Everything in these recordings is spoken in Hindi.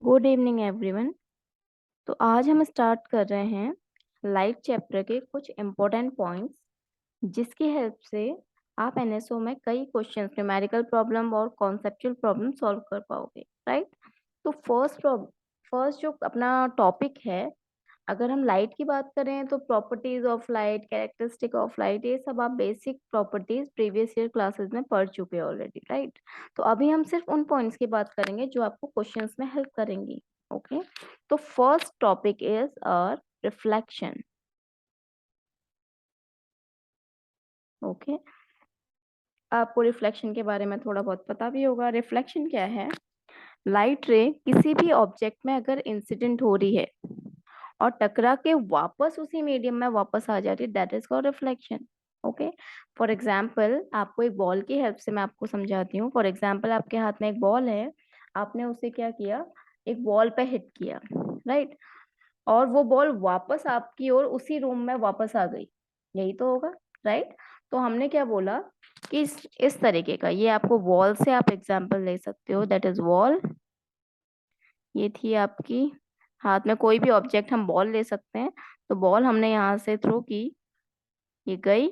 Good evening everyone. तो आज हम स्टार्ट कर रहे हैं लाइट चैप्टर के कुछ इम्पोर्टेंट पॉइंट्स जिसकी हेल्प से आप एनएसओ में कई क्वेश्चंस न्यूमेरिकल प्रॉब्लम और कॉन्सेप्चुअल प्रॉब्लम सॉल्व कर पाओगे, राइट। तो फर्स्ट जो अपना टॉपिक है, अगर हम लाइट की बात करें तो properties of light, characteristic of light, ये सब आप basic properties previous year classes में पढ़ चुके हैं ऑलरेडी, राइट। तो अभी हम सिर्फ उन पॉइंट्स की बात करेंगे जो आपको क्वेश्चंस में हेल्प करेंगी। ओके, तो first topic is reflection. Okay, आपको रिफ्लेक्शन के बारे में थोड़ा बहुत पता भी होगा। रिफ्लेक्शन क्या है? लाइट रे किसी भी ऑब्जेक्ट में अगर इंसिडेंट हो रही है और टकरा के वापस उसी मीडियम में वापस आ जा रही है, that is called reflection. Okay, for example आपको एक बॉल की हेल्प से मैं आपको समझाती हूँ। फॉर एग्जाम्पल आपके हाथ में एक बॉल है, आपने उसे क्या किया, एक वॉल पे हिट किया, राइट। और वो बॉल वापस आपकी ओर उसी रूम में वापस आ गई, यही तो होगा, राइट। तो हमने क्या बोला कि इस तरीके का, ये आपको वॉल से आप एग्जाम्पल ले सकते हो, दैट इज वॉल। ये थी आपकी हाथ में कोई भी ऑब्जेक्ट, हम बॉल ले सकते हैं। तो बॉल हमने यहाँ से थ्रो की, ये गई,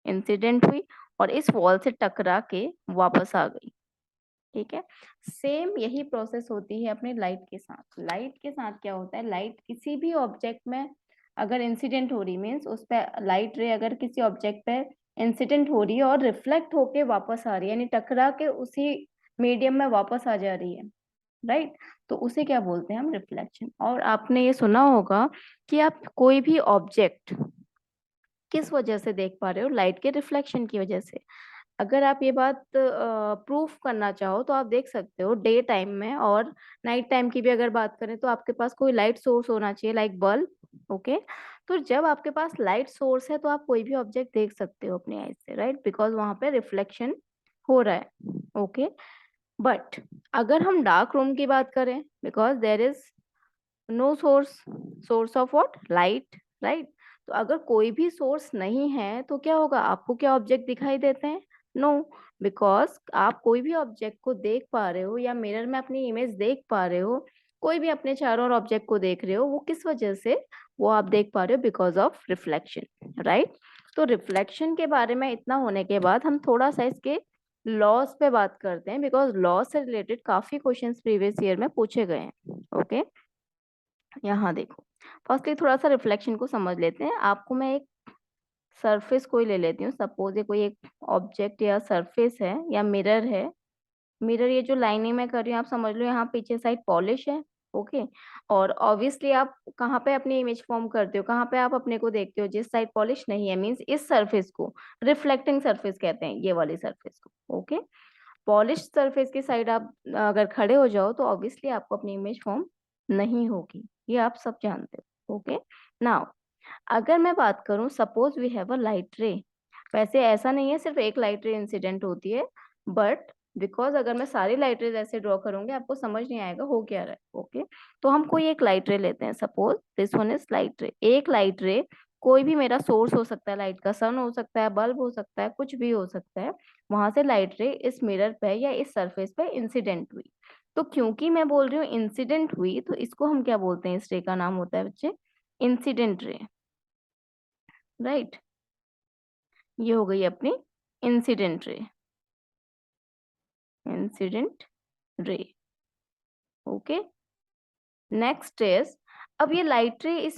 इंसिडेंट हुई और इस वॉल से टकरा के वापस आ गई। ठीक है, सेम यही प्रोसेस होती है अपने लाइट के साथ। लाइट के साथ क्या होता है, लाइट किसी भी ऑब्जेक्ट में अगर इंसिडेंट हो रही, मीन्स उस पर लाइट रे अगर किसी ऑब्जेक्ट पे इंसिडेंट हो रही है और रिफ्लेक्ट होके वापस आ रही है, यानी टकरा के उसी मीडियम में वापस आ जा रही है, राइट। तो उसे क्या बोलते हैं हम, रिफ्लेक्शन। और आपने ये सुना होगा कि आप कोई भी ऑब्जेक्ट किस वजह से देख पा रहे हो, लाइट के रिफ्लेक्शन की वजह से। अगर आप ये बात प्रूफ करना चाहो तो आप देख सकते हो डे टाइम में और नाइट टाइम की भी अगर बात करें तो आपके पास कोई लाइट सोर्स होना चाहिए, लाइक बल्ब। ओके, तो जब आपके पास लाइट सोर्स है तो आप कोई भी ऑब्जेक्ट देख सकते हो अपनी आईज से, राइट, बिकॉज वहां पे रिफ्लेक्शन हो रहा है। ओके, बट अगर हम डार्क रूम की बात करें, because there is no source of what, light, right. तो अगर कोई भी सोर्स नहीं है तो क्या होगा, आपको क्या ऑब्जेक्ट दिखाई देते हैं? नो, बिकॉज आप कोई भी ऑब्जेक्ट को देख पा रहे हो या मिरर में अपनी इमेज देख पा रहे हो, कोई भी अपने चारों ओर ऑब्जेक्ट को देख रहे हो, वो किस वजह से वो आप देख पा रहे हो, बिकॉज ऑफ रिफ्लेक्शन, राइट। तो रिफ्लेक्शन के बारे में इतना होने के बाद हम थोड़ा सा इसके लॉस पे बात करते हैं, बिकॉज लॉस से रिलेटेड काफी क्वेश्चंस प्रीवियस ईयर में पूछे गए हैं। ओके, यहाँ देखो, फर्स्टली थोड़ा सा रिफ्लेक्शन को समझ लेते हैं। आपको मैं एक सरफेस कोई ले लेती हूँ, सपोज ये कोई एक ऑब्जेक्ट या सरफेस है या मिरर है। मिरर ये जो लाइनिंग में कर रही हूँ आप समझ लो, यहाँ पीछे साइड पॉलिश है। ओके, और ऑब्वियसली आप कहाँ पे अपनी इमेज फॉर्म करते हो, कहाँ पे आप अपने को देखते हो, जिस साइड पॉलिश नहीं है, मीन्स इस सरफेस को रिफ्लेक्टिंग सरफेस कहते हैं, ये वाली सरफेस को। ओके, पॉलिश सरफेस की साइड आप अगर खड़े हो जाओ तो ऑब्वियसली आपको अपनी इमेज फॉर्म नहीं होगी, ये आप सब जानते हो। ओके, नाउ अगर मैं बात करूं, suppose we have a light ray. वैसे ऐसा नहीं है सिर्फ एक लाइट रे इंसिडेंट होती है, बट बिकॉज अगर मैं सारी लाइट रेज ऐसे ड्रॉ करूंगी आपको समझ नहीं आएगा हो क्या रहा है। ओके, तो हम कोई एक लाइट रे लेते हैं, suppose this one is light रे। एक लाइट रे कोई भी मेरा सोर्स हो सकता है, लाइट का सन हो सकता है, बल्ब हो सकता है, कुछ भी हो सकता है। वहां से लाइट रे इस मिरर पे या इस सरफेस पे इंसिडेंट हुई। तो क्योंकि मैं बोल रही हूँ इंसिडेंट हुई, तो इसको हम क्या बोलते हैं, इस रे का नाम होता है बच्चे इंसिडेंट रे, राइट। ये हो गई अपनी incident ray, incident ray. Okay, next is, अब ये लाइट रे इस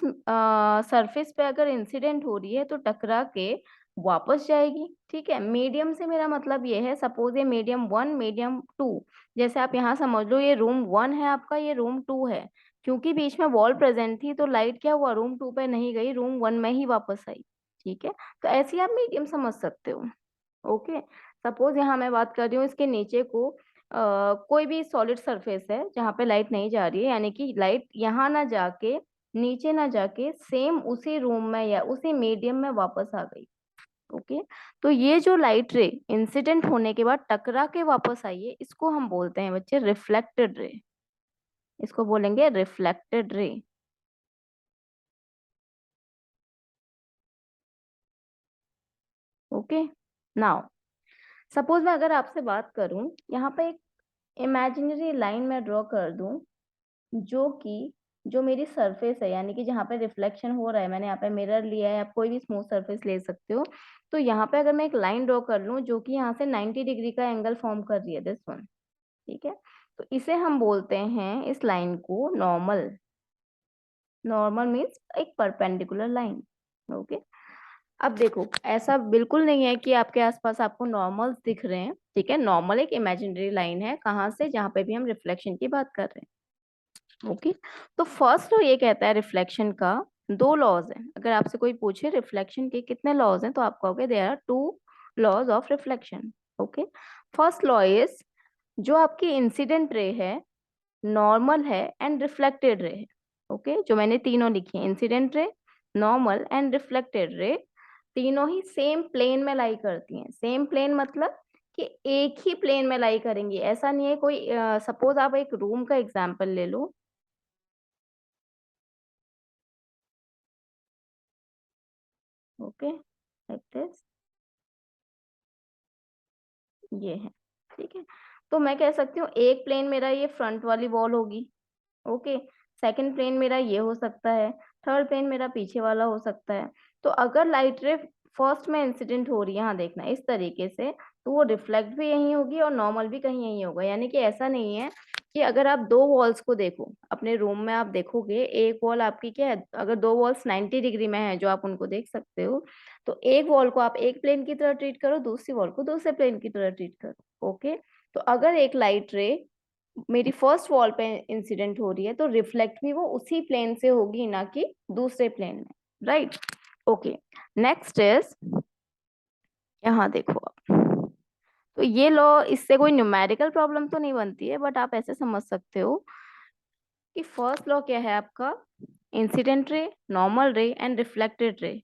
सरफेस पे अगर इंसिडेंट हो रही है तो टकरा के वापस जाएगी। ठीक है, मीडियम से मेरा मतलब ये है, सपोज ये मीडियम वन, मीडियम टू, जैसे आप यहाँ समझ लो ये रूम वन है आपका, ये रूम टू है। क्योंकि बीच में वॉल प्रेजेंट थी तो लाइट क्या हुआ, रूम टू पे नहीं गई, रूम वन में ही वापस आई। ठीक है, तो ऐसे ही आप मीडियम समझ सकते हो। ओके, सपोज यहाँ मैं बात कर रही हूँ इसके नीचे को, कोई भी सॉलिड सरफेस है जहाँ पे लाइट नहीं जा रही है, यानी कि लाइट यहाँ ना जाके, नीचे ना जाके, सेम उसी रूम में या उसी मीडियम में वापस आ गई। ओके, तो ये जो लाइट रे इंसिडेंट होने के बाद टकरा के वापस आई है, इसको हम बोलते हैं बच्चे रिफ्लेक्टेड रे। इसको बोलेंगे reflected ray. Okay, now suppose मैं अगर आपसे बात करूं, यहाँ पे एक इमेजिनरी लाइन मैं ड्रॉ कर दूं, जो मेरी सरफेस है, यानी कि जहाँ पे रिफ्लेक्शन हो रहा है, मैंने यहाँ पे मिरर लिया है, आप कोई भी स्मूथ सरफेस ले सकते हो। तो यहाँ पे अगर मैं एक लाइन ड्रॉ कर लूँ जो कि यहाँ से 90 डिग्री का एंगल फॉर्म कर रही है, दिस वन, ठीक है, तो इसे हम बोलते हैं, इस लाइन को नॉर्मल। नॉर्मल मीन्स एक परपेंडिकुलर लाइन। ओके, अब देखो ऐसा बिल्कुल नहीं है कि आपके आसपास आपको नॉर्मल्स दिख रहे हैं, ठीक है, नॉर्मल एक इमेजिनरी लाइन है, कहाँ से, जहाँ पे भी हम रिफ्लेक्शन की बात कर रहे हैं। ओके, तो फर्स्ट लॉ ये कहता है रिफ्लेक्शन का, दो लॉज हैं। अगर आपसे कोई पूछे रिफ्लेक्शन के कितने लॉज हैं, तो आप कहोगे there are two laws of reflection. Okay, first law is, जो आपकी इंसिडेंट रे है, नॉर्मल है एंड रिफ्लेक्टेड रे है। ओके, जो मैंने तीनों लिखी है, incident ray, normal and reflected ray, तीनों ही सेम प्लेन में लाई करती हैं। सेम प्लेन मतलब कि एक ही प्लेन में लाई करेंगी, ऐसा नहीं है कोई, सपोज आप एक रूम का एग्जांपल ले लो। ओके, लाइक दिस, ये है, ठीक है। तो मैं कह सकती हूँ एक प्लेन मेरा ये फ्रंट वाली वॉल होगी, ओके, सेकंड प्लेन मेरा ये हो सकता है, थर्ड प्लेन मेरा पीछे वाला हो सकता है। तो अगर लाइट रे फर्स्ट में इंसिडेंट हो रही है, यहाँ देखना इस तरीके से, तो वो रिफ्लेक्ट भी यही होगी और नॉर्मल भी कहीं यही होगा। यानी कि ऐसा नहीं है कि अगर आप दो वॉल्स को देखो अपने रूम में, आप देखोगे एक वॉल आपकी क्या है, अगर दो वॉल्स 90 डिग्री में है जो आप उनको देख सकते हो, तो एक वॉल को आप एक प्लेन की तरह ट्रीट करो, दूसरी वॉल को दूसरे प्लेन की तरह ट्रीट करो। ओके, तो अगर एक लाइट रे मेरी फर्स्ट वॉल पे इंसिडेंट हो रही है, तो रिफ्लेक्ट भी वो उसी प्लेन से होगी, ना कि दूसरे प्लेन में, राइट। ओके, नेक्स्ट इज, यहाँ देखो आप, तो ये लॉ, इससे कोई न्यूमेरिकल प्रॉब्लम तो नहीं बनती है, बट आप ऐसे समझ सकते हो कि फर्स्ट लॉ क्या है आपका, इंसिडेंट रे, नॉर्मल रे एंड रिफ्लेक्टेड रे,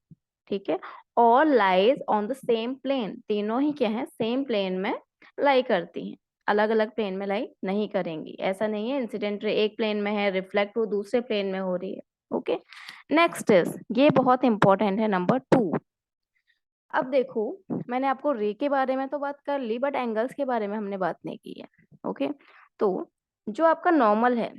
ठीक है, all lies on the same plane, तीनों ही क्या है, सेम प्लेन में लाई करती हैं, अलग अलग प्लेन में लाई नहीं करेंगी। ऐसा नहीं है इंसिडेंट रे एक प्लेन में है, रिफ्लेक्ट वो दूसरे प्लेन में हो रही है। ओके, नेक्स्ट इज, ये बहुत इंपॉर्टेंट है, नंबर 2। अब देखो, मैंने आपको रे के बारे में तो बात कर ली, बट एंगल्स के बारे में हमने बात नहीं की है। ओके, तो जो आपका नॉर्मल है,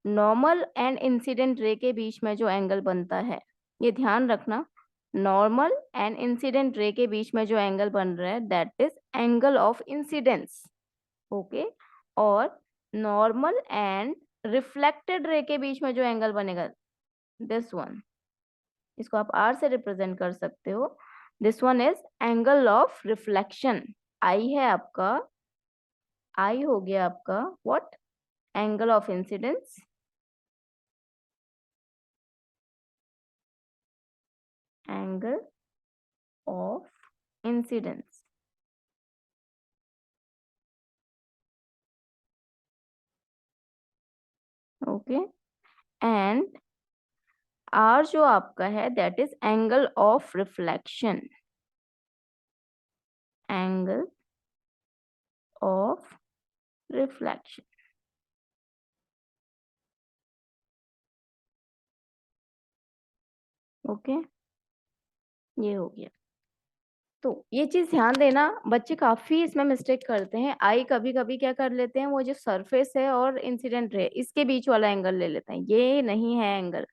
नॉर्मल एंड इंसिडेंट रे के बीच में जो एंगल बनता है, ये ध्यान रखना, नॉर्मल एंड इंसिडेंट रे के बीच में जो एंगल बन रहा है, that is angle of incidence. Okay, और नॉर्मल एंड रिफ्लेक्टेड रे के बीच में जो एंगल बनेगा, दिस वन, इसको आप आर से रिप्रेजेंट कर सकते हो, this one is angle of reflection. I है आपका, आई हो गया आपका what, angle of incidence, angle of incidence. Okay, and R जो आपका है, that is angle of reflection, angle of reflection. Okay, ये हो गया। तो ये चीज ध्यान देना, बच्चे काफी इसमें मिस्टेक करते हैं, आई कभी कभी क्या कर लेते हैं, वो जो सरफेस है और इंसिडेंट रे इसके बीच वाला एंगल ले लेते हैं, ये नहीं है angle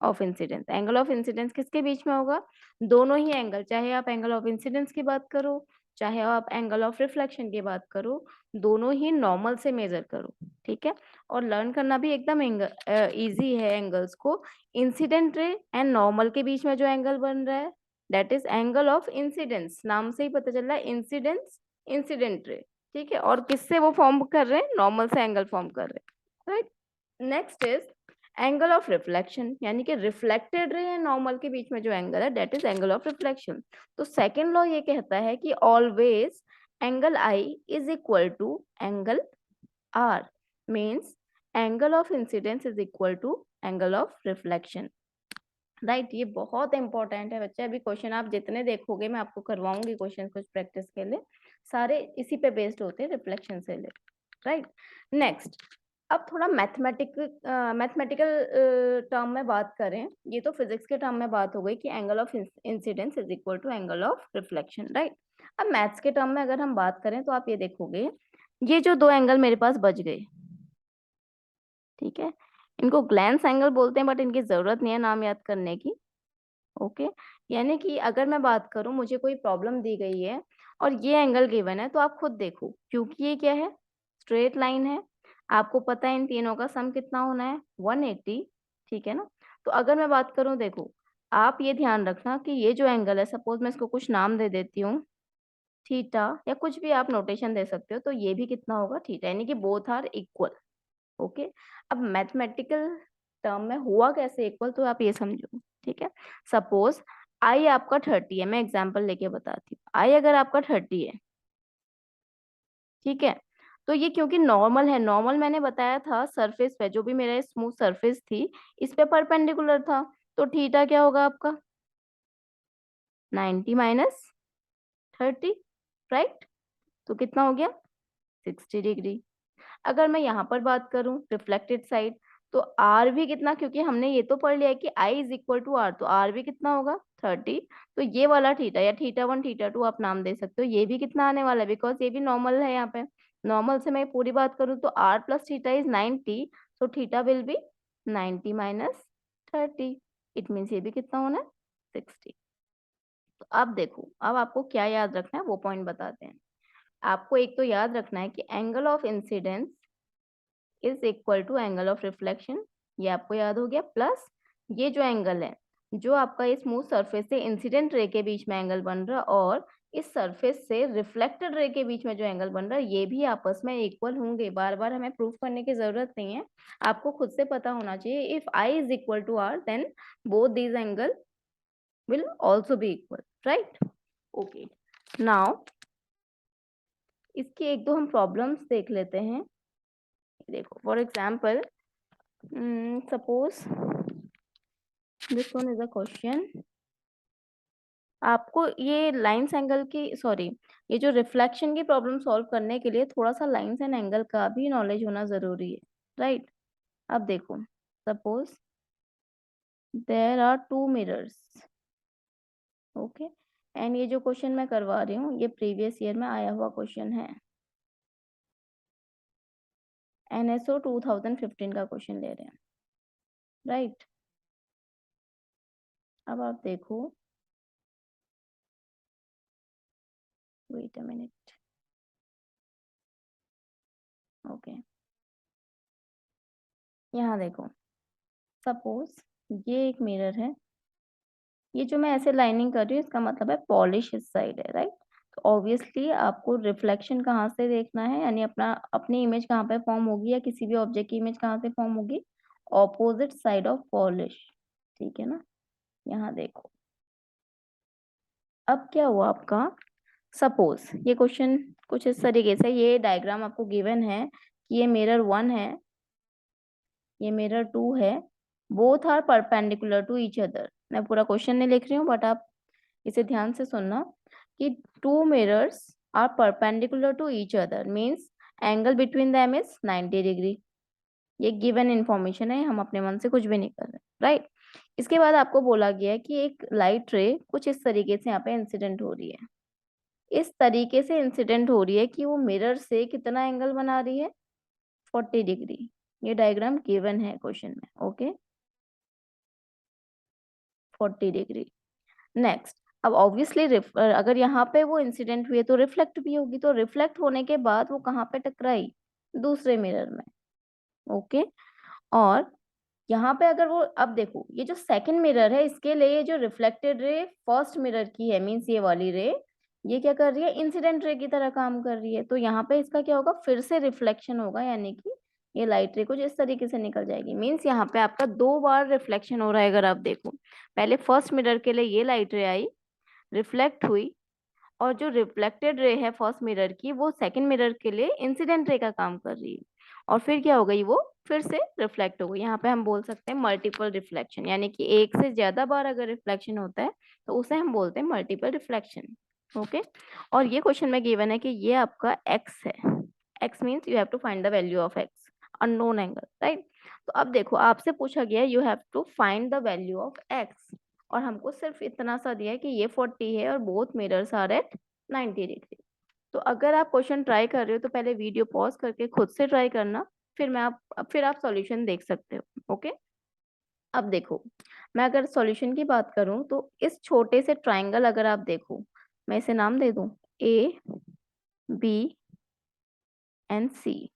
of incidence. Angle of incidence किसके बीच में होगा, दोनों ही एंगल, चाहे आप एंगल ऑफ इंसिडेंस की बात करो, चाहे आप एंगल ऑफ रिफ्लेक्शन की बात करो, दोनों ही नॉर्मल से मेजर करो, ठीक है। और लर्न करना भी एकदम इजी है एंगल्स को। इंसिडेंट रे एंड नॉर्मल के बीच में जो एंगल बन रहा है, that is angle of incidence, नाम से ही पता चल रहा है इंसिडेंस, इंसिडेंट रे, ठीक है। और किससे वो फॉर्म कर रहे हैं, नॉर्मल से एंगल फॉर्म कर रहे हैं, right. Next is angle of reflection, यानी कि रिफ्लेक्टेड रे एंड नॉर्मल के बीच में जो एंगल है, that is angle of reflection. तो सेकेंड लॉ ये कहता है कि always angle I is equal to angle R, means angle of incidence is equal to angle of reflection, right. ये बहुत इंपॉर्टेंट है बच्चे, अभी क्वेश्चन आप जितने देखोगे, मैं आपको करवाऊंगी क्वेश्चन कुछ प्रैक्टिस के लिए, सारे इसी पे बेस्ड होते हैं, रिफ्लेक्शन से ले, राइट। नेक्स्ट, अब थोड़ा मैथमेटिकल टर्म में बात करें, ये तो फिजिक्स के टर्म में बात हो गई कि angle of incidence is equal to angle of reflection, right. अब मैथ्स के टर्म में अगर हम बात करें, तो आप ये देखोगे, ये जो दो एंगल मेरे पास बच गए, ठीक है, इनको ग्लैंस एंगल बोलते हैं, बट इनकी जरूरत नहीं है नाम याद करने की। ओके, यानी कि अगर मैं बात करूं, मुझे कोई प्रॉब्लम दी गई है और ये एंगल गिवन है, तो आप खुद देखो, क्योंकि ये क्या है, स्ट्रेट लाइन है, आपको पता है इन तीनों का सम कितना होना है, 180। ठीक है ना। तो अगर मैं बात करूं, देखो आप ये ध्यान रखना कि ये जो एंगल है, सपोज मैं इसको कुछ नाम दे देती हूँ, थीटा, या कुछ भी आप नोटेशन दे सकते हो, तो ये भी कितना होगा, थीटा, यानी कि बोथ आर इक्वल। ओके, अब मैथमेटिकल टर्म में हुआ कैसे इक्वल, तो आप ये समझो। ठीक है, सपोज आई आपका 30 है, मैं एग्जांपल लेके बताती हूँ। आई अगर आपका 30 है, ठीक है, तो ये क्योंकि नॉर्मल है, नॉर्मल मैंने बताया था सरफेस पे, जो भी मेरा स्मूथ सरफेस थी, इस पे परपेंडिकुलर था, तो थीटा क्या होगा आपका, 90 माइनस 30, राइट। तो कितना हो गया, 60 डिग्री। अगर मैं यहाँ पर बात करूं रिफ्लेक्टेड साइड, तो आर भी कितना, क्योंकि हमने ये तो पढ़ लिया है कि आई इज इक्वल टू आर, तो आर भी कितना होगा, 30। तो ये वाला थीटा या थीटा 1 थीटा 2 आप नाम दे सकते हो, ये भी कितना आने वाला है, बिकॉज ये भी नॉर्मल है यहाँ पे। नॉर्मल से मैं पूरी बात करूँ तो आर प्लस थीटा इज 90, तो theta will be 90 minus 30, it means ये भी कितना होना है, 60। तो अब देखो, अब आपको क्या याद रखना है वो पॉइंट बताते हैं। आपको एक तो याद रखना है कि angle of incidence is equal to angle of reflection, ये आपको याद हो गया। प्लस ये जो एंगल है, जो आपका इस स्मूथ सरफेस से इंसिडेंट रे के बीच में एंगल बन रहा है, और इस सरफेस से रिफ्लेक्टेड रे के बीच में जो एंगल बन रहा है, ये भी आपस में इक्वल होंगे। बार बार हमें प्रूफ करने की जरूरत नहीं है, आपको खुद से पता होना चाहिए। If I is equal to R, then both these angle will also be equal, right. Okay, now इसकी एक दो हम प्रॉब्लम्स देख लेते हैं। देखो, for example, suppose this one is a question. आपको ये लाइंस एंगल की, सॉरी, ये जो रिफ्लेक्शन की प्रॉब्लम सॉल्व करने के लिए थोड़ा सा लाइंस एंड एंगल का भी नॉलेज होना जरूरी है, राइट। अब देखो, suppose there are two mirrors, okay, and ये जो क्वेश्चन मैं करवा रही हूँ, ये प्रीवियस ईयर में आया हुआ क्वेश्चन है, NSO 2015 का क्वेश्चन ले रहे हैं, राइट। अब आप देखो, वेट अ मिनट, ओके, यहाँ देखो, सपोज ये एक मिरर है, ये जो मैं ऐसे लाइनिंग कर रही हूँ, इसका मतलब है पॉलिश इस साइड है, राइट। तो ऑब्वियसली आपको रिफ्लेक्शन कहाँ से देखना है, यानी अपना अपनी इमेज कहाँ पे फॉर्म होगी, या किसी भी ऑब्जेक्ट की इमेज कहाँ से फॉर्म होगी, ऑपोजिट साइड ऑफ पॉलिश। ठीक है ना, यहाँ देखो, अब क्या हुआ आपका, सपोज ये क्वेश्चन कुछ इस तरीके से, ये डायग्राम आपको गिवन है कि ये मिरर 1 है, ये मिरर 2 है, both are perpendicular to each other. मैं पूरा क्वेश्चन नहीं लिख रही हूँ, बट आप इसे ध्यान से सुनना कि two mirrors are perpendicular to each other, means angle between them is 90 degree. ये गिवन इंफॉर्मेशन है, हम अपने मन से कुछ भी नहीं कर रहे, राइट। इसके बाद आपको बोला गया है कि एक लाइट रे कुछ इस तरीके से यहाँ पे इंसिडेंट हो रही है, इस तरीके से इंसिडेंट हो रही है कि वो मिरर से कितना एंगल बना रही है, 40 डिग्री। ये डायग्राम गिवन है क्वेश्चन में, ओके, 40 डिग्री। नेक्स्ट, अब ऑब्वियसली अगर यहाँ पे वो इंसिडेंट हुई है तो रिफ्लेक्ट भी होगी, तो रिफ्लेक्ट होने के बाद वो कहाँ पे टकराई, दूसरे मिरर में, ओके। और यहाँ पे अगर वो, अब देखो ये जो सेकंड मिरर है, इसके लिए ये जो रिफ्लेक्टेड रे फर्स्ट मिरर की है, मीन्स ये वाली रे, ये क्या कर रही है, इंसिडेंट रे की तरह काम कर रही है, तो यहाँ पे इसका क्या होगा, फिर से रिफ्लेक्शन होगा, यानी कि ये लाइट रे कुछ इस तरीके से निकल जाएगी। मीन्स यहाँ पे आपका दो बार रिफ्लेक्शन हो रहा है। अगर आप देखो, पहले फर्स्ट मिरर के लिए ये लाइट रे आई, रिफ्लेक्ट हुई, और जो रिफ्लेक्टेड रे है फर्स्ट मिरर की, वो सेकंड मिरर के लिए इंसिडेंट रे का काम कर रही है, और फिर क्या हो गई, वो फिर से रिफ्लेक्ट हो गई। यहाँ पे हम बोल सकते हैं मल्टीपल रिफ्लेक्शन, यानी कि एक से ज्यादा बार अगर रिफ्लेक्शन होता है तो उसे हम बोलते हैं मल्टीपल रिफ्लेक्शन, ओके। और ये क्वेश्चन में गिवन है कि ये आपका एक्स है, X means you have to find the value of X, unknown angle, right. तो अब देखो, आपसे पूछा गया you have to find the value of X, और हमको सिर्फ इतना सा दिया है कि ये 40 है और both mirrors are at 90 degree. तो अगर आप क्वेश्चन ट्राई कर रहे हो तो पहले वीडियो पॉज करके खुद से ट्राई करना, फिर आप सॉल्यूशन देख सकते हो। ओके, अब देखो, मैं अगर सॉल्यूशन की बात करूं तो इस छोटे से ट्राइंगल अगर आप देखो, मैं इसे नाम दे दूं A B and C,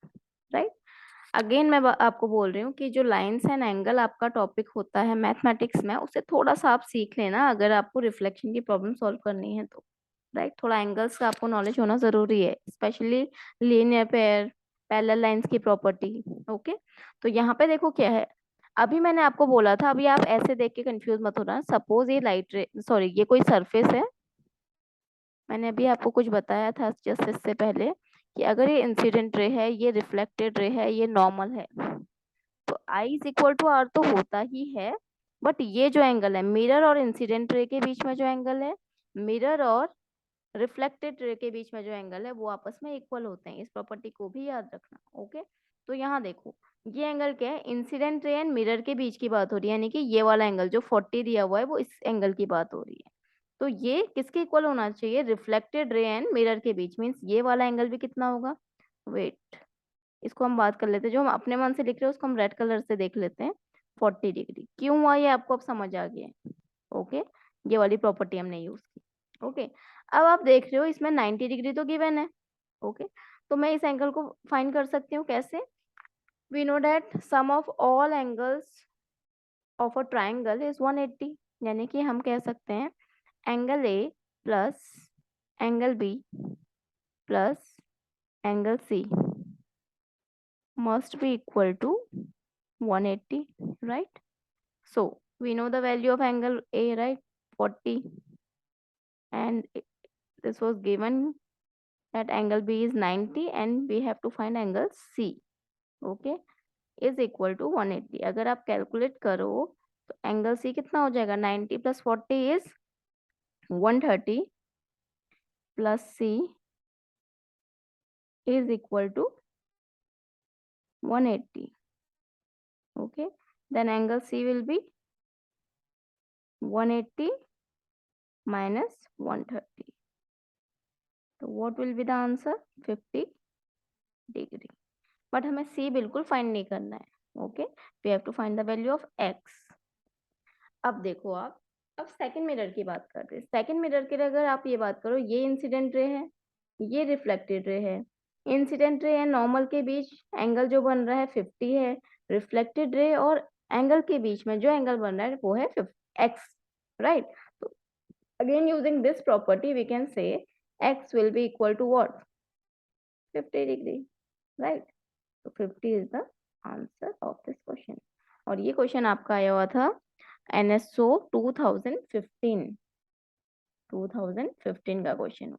right. Again मैं आपको बोल रही हूँ कि जो लाइंस एंड एंगल आपका टॉपिक होता है मैथमेटिक्स में, उसे थोड़ा सा आप सीख लेना अगर आपको रिफ्लेक्शन की प्रॉब्लम सॉल्व करनी है तो, राइट। थोड़ा एंगल्स का आपको नॉलेज होना जरूरी है, specially linear pair, parallel lines की प्रॉपर्टी। ओके, तो यहाँ पे देखो क्या है, अभी मैंने आपको बोला था, अभी आप ऐसे देख के कंफ्यूज मत होना, सपोज ये लाइट रे, सॉरी ये कोई सरफेस है, मैंने अभी आपको कुछ बताया था जस्ट इससे पहले कि अगर ये इंसिडेंट रे है, ये रिफ्लेक्टेड रे है, ये नॉर्मल है, तो आई इज इक्वल टू आर तो होता ही है, बट ये जो एंगल है मिरर और इंसिडेंट रे के बीच में जो एंगल है, मिरर और रिफ्लेक्टेड रे के बीच में जो एंगल है, वो आपस में इक्वल होते हैं। इस प्रॉपर्टी को भी याद रखना। ओके, तो यहाँ देखो, ये एंगल क्या है, इंसिडेंट रे एंड मिरर के बीच की बात हो रही है, यानी कि ये वाला एंगल जो 40 दिया हुआ है वो इस एंगल की बात हो रही है। तो ये किसके इक्वल होना चाहिए, रिफ्लेक्टेड रे एंड मिरर के बीच, मीन्स ये वाला एंगल भी कितना होगा, वेट, इसको हम बात कर लेते हैं, जो हम अपने मन से लिख रहे हैं उसको हम रेड कलर से देख लेते हैं। 40 डिग्री क्यों हुआ ये आपको अब समझ आ गया है। ओके, ये वाली प्रॉपर्टी हमने यूज की। ओके, अब आप देख रहे हो इसमें 90 डिग्री तो गिवन है। ओके, तो मैं इस एंगल को फाइंड कर सकती हूँ कैसे, we know that sum of all angles of a triangle is 180, यानी कि हम कह सकते हैं angle A plus angle B plus angle C must be equal to 180, right? So we know the value of angle A, right? 40, and this was given that angle B is 90 and we have to find angle C, okay, is equal to 180। अगर आप कैलकुलेट करो तो एंगल C कितना हो जाएगा, 90 plus 40 is 130 plus C is equal to 180। okay, then angle C will be 180 minus 130, तो what will be the answer, 50 degree. But हमें C बिल्कुल फाइंड नहीं करना है। Okay, we have to find the value of X। अब देखो आप, अब सेकंड मिरर की बात करते हैं। सेकंड मिरर के लिए अगर आप ये बात करो, ये इंसिडेंट रे है, ये रिफ्लेक्टेड रे है, इंसिडेंट रे एंड नॉर्मल के बीच एंगल जो बन रहा है 50 है, रिफ्लेक्टेड रे और एंगल के बीच में जो एंगल बन रहा है वो है X, राइट। तो again using this property we can say X will be equal to what, 50 degree, right. तो 50 is the answer of this question. और ये क्वेश्चन आपका आया हुआ था NSO 2015 का क्वेश्चन,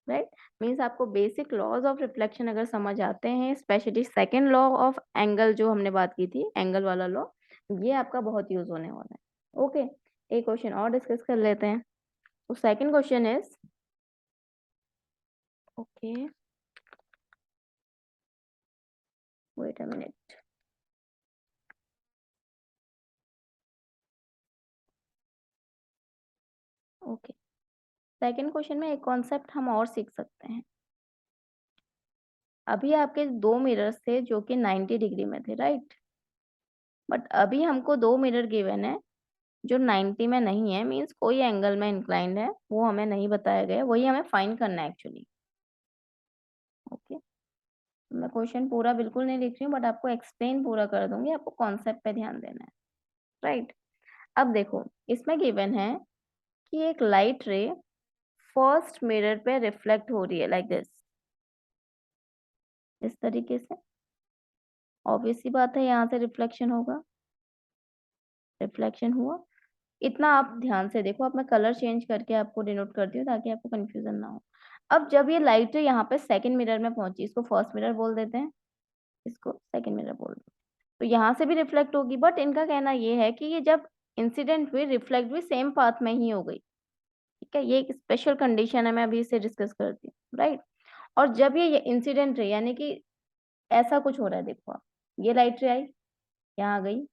राइट। मीन्स आपको बेसिक लॉज ऑफ रिफ्लेक्शन अगर समझ आते हैं, specially second law of angle जो हमने बात की थी, एंगल वाला लॉ, ये आपका बहुत यूज होने वाला है। ओके, एक क्वेश्चन और डिस्कस कर लेते हैं। तो second question is, okay wait a minute, okay, second question में एक कॉन्सेप्ट हम और सीख सकते हैं। अभी आपके दो मिरर्स थे जो कि 90 डिग्री में थे, राइट, बट अभी हमको दो मिरर गिवन है जो 90 में नहीं है, मीन्स कोई एंगल में इंक्लाइंड है, वो हमें नहीं बताया गया, वही हमें फाइंड करना है एक्चुअली। ओके, मैं क्वेश्चन पूरा बिल्कुल नहीं लिख रही हूँ, बट आपको एक्सप्लेन पूरा कर दूंगी, आपको कॉन्सेप्ट पे ध्यान देना है, राइट। अब देखो, इसमें गिवन है कि एक लाइट रे फर्स्ट मिरर पे रिफ्लेक्ट हो रही है लाइक दिस, इस तरीके से। ऑब्वियस सी बात है यहाँ से रिफ्लेक्शन होगा, रिफ्लेक्शन हुआ, इतना आप ध्यान से देखो। अब मैं कलर चेंज करके आपको डिनोट करती हूँ ताकि आपको कंफ्यूजन ना हो। अब जब ये लाइट यहाँ पे सेकंड मिरर में पहुंची, इसको फर्स्ट मिरर बोल देते हैं, इसको सेकंड मिरर बोल देते हैं, तो यहाँ से भी रिफ्लेक्ट होगी, बट इनका कहना ये है कि ये जब इंसिडेंट हुई, रिफ्लेक्ट भी सेम पाथ में ही हो गई, ठीक है, ये एक स्पेशल कंडीशन है, मैं अभी इसे डिस्कस करती हूँ, राइट। और जब ये इंसिडेंट रही, यानी कि ऐसा कुछ हो रहा है, देखो आप, ये लाइट रे आई, यहाँ आ गई,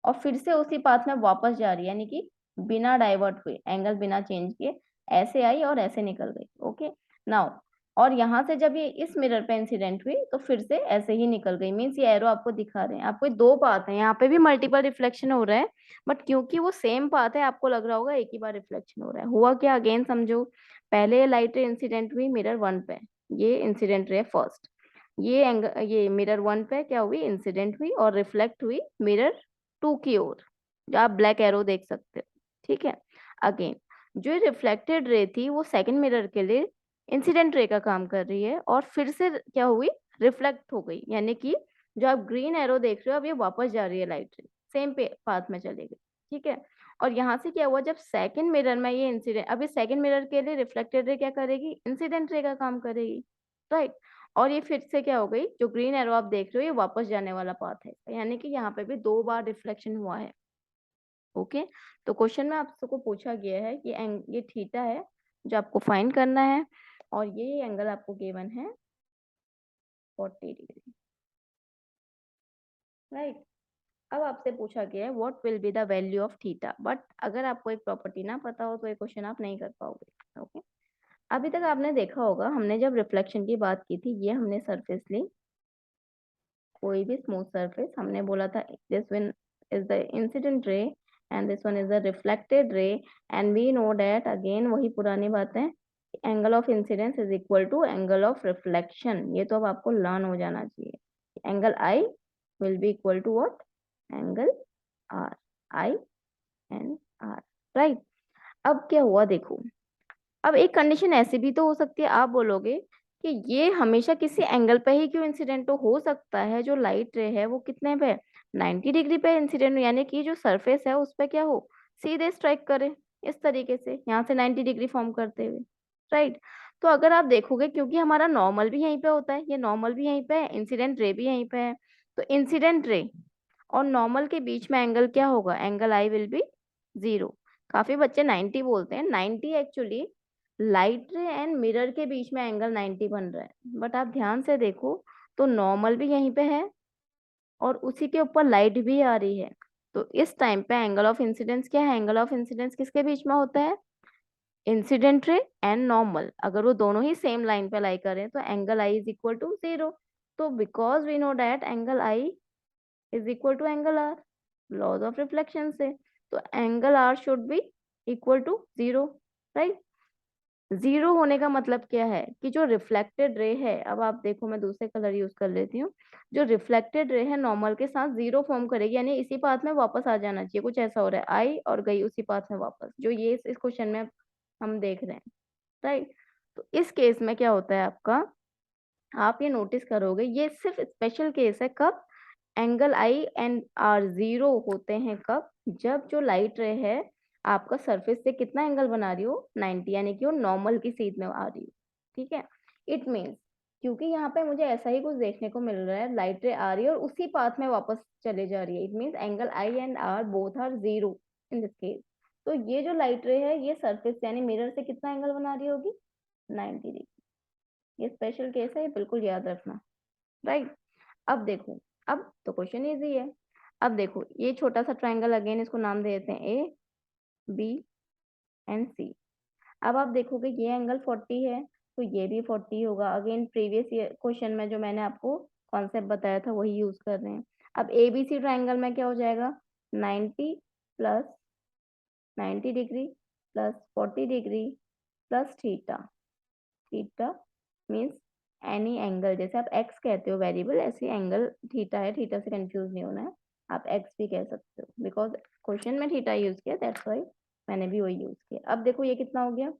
और फिर से उसी पाथ में वापस जा रही है, यानी कि बिना डाइवर्ट हुए, एंगल बिना चेंज किए, ऐसे आई और ऐसे निकल गई। ओके, नाउ और यहाँ से जब ये इस मिरर पे इंसिडेंट हुई तो फिर से ऐसे ही निकल गई। मीन्स ये एरो आपको दिखा रहे हैं, आपको दो पाथ है, यहाँ पे भी मल्टीपल रिफ्लेक्शन हो रहा है, बट क्योंकि वो सेम पाथ है आपको लग रहा होगा एक ही बार रिफ्लेक्शन हो रहा है। हुआ क्या, अगेन समझो, पहले लाइट रे इंसिडेंट हुई मिरर 1 पे, ये इंसिडेंट रे फर्स्ट, ये मिरर 1 पे क्या हुई, इंसिडेंट हुई और रिफ्लेक्ट हुई मिरर 2 की ओर, जो आप ब्लैक एरो देख सकते हो। ठीक है, अगेन जो रिफ्लेक्टेड रे थी वो सेकंड मिरर के लिए इंसिडेंट रे का काम कर रही है और फिर से क्या हुई, रिफ्लेक्ट हो गई, यानी कि जो आप ग्रीन एरो देख रहे हो अब ये वापस जा रही है लाइट रे, सेम पे पाथ में चली गई। ठीक है, और यहाँ से क्या हुआ, जब सेकंड मिरर में ये इंसिडेंट, अभी सेकंड मिरर के लिए रिफ्लेक्टेड रे क्या करेगी, इंसिडेंट रे का काम करेगी, राइट। और ये फिर से क्या हो गई, जो ग्रीन एरो आप देख रहे हो ये वापस जाने वाला पाथ है, यानी कि यहाँ पे भी 2 बार रिफ्लेक्शन हुआ है। ओके, तो क्वेश्चन में आपको पूछा गया है कि ये थीटा है जो आपको फाइंड करना है और ये एंगल आपको गिवन है 40 डिग्री, राइट। अब आपसे पूछा गया है what will be the value of theta, but अगर आपको एक प्रॉपर्टी ना पता हो तो ये क्वेश्चन आप नहीं कर पाओगे। ओके, अभी तक आपने देखा होगा हमने जब रिफ्लेक्शन की बात की थी, ये हमने सरफेस ली, कोई भी स्मूथ सरफेस, हमने बोला था this one is the incident ray and this one is the reflected ray, and we know that, again वही पुरानी बातें, angle of incidence is equal to angle of reflection. ये तो अब आपको लर्न हो जाना चाहिए। Angle I will be equal to what, angle R, I and R, right. अब क्या हुआ देखो, अब एक कंडीशन ऐसी भी तो हो सकती है, आप बोलोगे कि ये हमेशा किसी एंगल पे ही क्यों इंसिडेंट हो सकता है, जो लाइट रे है वो कितने पे, 90 डिग्री पे इंसिडेंट, यानी कि जो सरफेस है उस पे क्या हो, सीधे स्ट्राइक करे, इस तरीके से यहाँ से 90 डिग्री फॉर्म करते हुए, राइट। तो अगर आप देखोगे क्योंकि हमारा नॉर्मल भी यहीं पे होता है, ये नॉर्मल भी यहीं पे है, इंसिडेंट रे भी यहीं पे है, तो इंसिडेंट रे और नॉर्मल के बीच में एंगल क्या होगा, एंगल आई विल बी 0। काफी बच्चे 90 बोलते हैं, 90 एक्चुअली लाइट रे एंड मिरर के बीच में एंगल 90 बन रहा है, बट आप ध्यान से देखो तो नॉर्मल भी यहीं पे है और उसी के ऊपर लाइट भी आ रही है, तो इस टाइम पे एंगल ऑफ इंसिडेंस क्या है, एंगल ऑफ इंसिडेंस किसके बीच में होता है, इंसिडेंट रे एंड नॉर्मल, अगर वो दोनों ही सेम लाइन पे लाई करें तो angle I is equal to 0। तो because we know that angle I is equal to angle R, laws of reflection से, तो angle R should be equal to 0, right. 0 होने का मतलब क्या है कि जो रिफ्लेक्टेड रे है, अब आप देखो मैं दूसरे कलर यूज कर लेती हूँ, जो रिफ्लेक्टेड रे है नॉर्मल के साथ 0 फॉर्म करेगी, यानी इसी पाथ में वापस आ जाना चाहिए, कुछ ऐसा हो रहा है, आई और गई उसी पाथ में वापस, जो ये इस क्वेश्चन में हम देख रहे हैं, राइट। तो इस केस में क्या होता है आपका, आप ये नोटिस करोगे ये सिर्फ स्पेशल केस है, कब एंगल आई एंड आर 0 होते हैं, कब, जब जो लाइट रे है आपका सरफेस से कितना एंगल बना रही हो, 90, यानी कि वो नॉर्मल की सीध में आ रही हो। ठीक है, इट मीन्स क्योंकि यहाँ पे मुझे ऐसा ही कुछ देखने को मिल रहा है, लाइट रे आ रही है और उसी पाथ में वापस चले जा रही है, it means angle I and R both are 0 in this case. तो ये जो लाइट रे है ये सरफेस यानी मिरर से कितना एंगल बना रही होगी, 90 डिग्री। ये स्पेशल केस है, ये बिल्कुल याद रखना, राइट। अब देखो, अब तो क्वेश्चन इजी है। अब देखो ये छोटा सा ट्रायंगल, अगेन इसको नाम दे देते हैं ए बी एंड सी। अब आप देखोगे ये एंगल 40 है तो ये भी 40 होगा, अगेन प्रीवियस क्वेश्चन में जो मैंने आपको कॉन्सेप्ट बताया था वही यूज कर रहे हैं। अब ए बी सी ट्राइंगल में क्या हो जाएगा, 90 plus 90 degree plus 40 degree plus theta, theta means any angle, जैसे आप एक्स कहते हो वेरिएबल, ऐसे एंगल थीटा है, थीटा से कंफ्यूज नहीं होना है, आप एक्स भी कह सकते हो, बिकॉज क्वेश्चन में थीटा यूज किया, दैट्स वाई मैंने भी वही यूज किया। अब देखो ये कितना हो गया,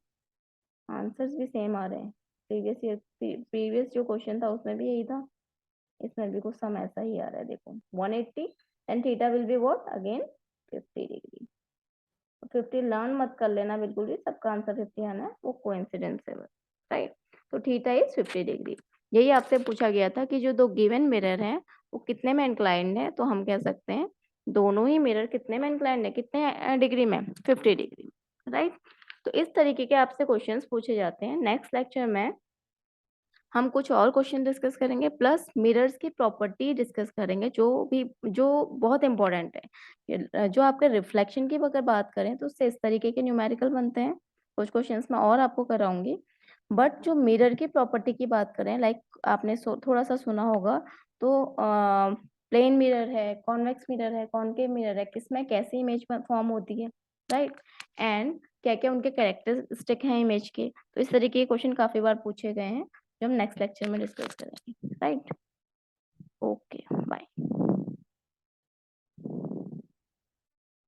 आंसर्स भी सेम आ रहे हैं, प्रीवियस ईयर प्रीवियस जो क्वेश्चन था उसमें भी यही था, इसमें भी कुछ सम ऐसा ही आ रहा है, देखो 180 and theta will be what, again 50 degree. 50 learn मत कर लेना बिल्कुल भी, सबका आंसर 50 आना है, वो कोइंसिडेंस है, राइट। तो थीटा इज 50 डिग्री। यही आपसे पूछा गया था कि जो दो गिवन मिरर हैं वो कितने में इंक्लाइंड है, तो हम कह सकते हैं दोनों ही मिरर कितने में इंक्लाइंड है, कितने डिग्री में, 50 डिग्री, राइट। तो इस तरीके के आपसे क्वेश्चंस पूछे जाते हैं। नेक्स्ट लेक्चर में हम कुछ और क्वेश्चन डिस्कस करेंगे, प्लस मिरर्स की प्रॉपर्टी डिस्कस करेंगे, जो बहुत इंपॉर्टेंट है। जो आपके रिफ्लेक्शन की अगर बात करें तो उससे इस तरीके के न्यूमेरिकल बनते हैं, कुछ क्वेश्चंस मैं और आपको कराऊंगी। बट जो मिरर की प्रॉपर्टी की बात करें, लाइक आपने थोड़ा सा सुना होगा, तो प्लेन मिरर है, कॉन्वेक्स मिरर है, कॉनकेव मिरर है, किसमें कैसी इमेज फॉर्म होती है, राइट। एंड क्या क्या उनके कैरेक्टरिस्टिक हैं इमेज के। तो इस तरीके के क्वेश्चन काफी बार पूछे गए हैं, जो हम नेक्स्ट लेक्चर में डिस्कस करेंगे, राइट। ओके।